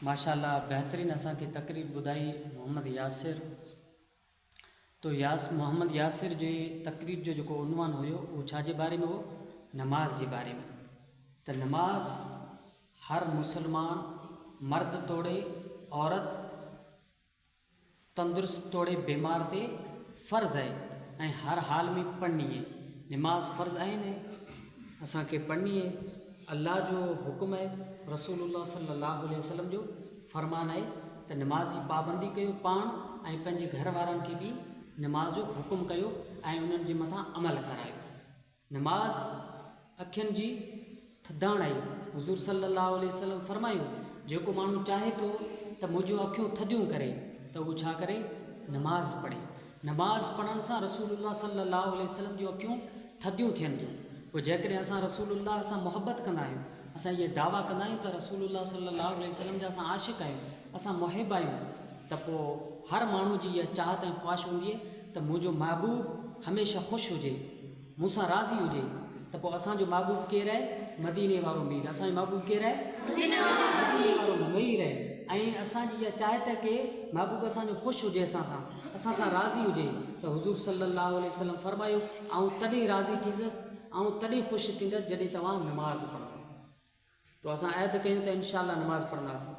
माशाल्लाह बेहतरीन असा की तकरीर बुधाई मोहम्मद यासिर। तो मोहम्मद यासिर जे तकरीर जो उन्वान हो वो छाजे बारे में हो, नमाज के बारे में। तो नमाज हर मुसलमान मर्द तोड़े औरत तंदुरुस्त तोड़े बीमार ते फ़र्ज़ है ऐं हर हाल में पढ़नी है। नमाज फ़र्ज़ है ने असा के पढ़नी है। अल्लाह जो हुक्म है, रसूलुल्लाह सल्लल्लाहु अलैहि वसल्लम जो फरमान है। तो नमाज की पाबंदी कयो पाण ऐं पंहिंजे घर वारनि खे भी नमाज जो हुक्म कयो ऐं उन्हनि जे मथां अमल करायो। नमाज अखियुनि जी थधाण आहे। हुज़ूर सल्लल्लाहु अलैहि वसल्लम फरमायो जेको माण्हू चाहे तो मुंहिंजूं अखियूं थधियूं करे तो वो छा करे, नमाज पढ़े। नमाज पढ़ण सां रसूलुल्लाह सल्लल्लाहु अलैहि वसल्लम जूं अखियूं थधियूं थियनि थियूं। पोइ जेकॾहिं असां रसूलुल्लाह सां मोहब्बत कंदा आहियूं, असां ये दावा कंदा आहियूं त रसूलुल्लाह सल्लल्लाहु अलैहि वसल्लम जा असां आशिक़ आहियूं, असां मुहिब आहियूं, त पोइ हर माण्हू जी इहा चाहत ऐं ख़्वाहिश हूंदी आहे त मुंहिंजो महबूब हमेशह ख़ुशि हुजे, मूंसां राज़ी हुजे। त पोइ असांजो महबूब केरु आहे? मदीने वारो मीर। असांजो महबूब केरु आहे? मदीने वारो मीर आहे। ऐं असांजी इहा चाहत है कि महबूब असांजो ख़ुशि हुजे, असां सां राज़ी हुजे। त हुज़ूर सल्लल्लाहु अलैहि वसल्लम फरमायो ऐं तॾहिं राज़ी थींदसि ऐं तॾहिं ख़ुशि थींदसि जॾहिं तव्हां नमाज़ पढ़ो। तो असां अहद कयूं त इंशाअल्लाह नमाज़ पढ़ंदासीं।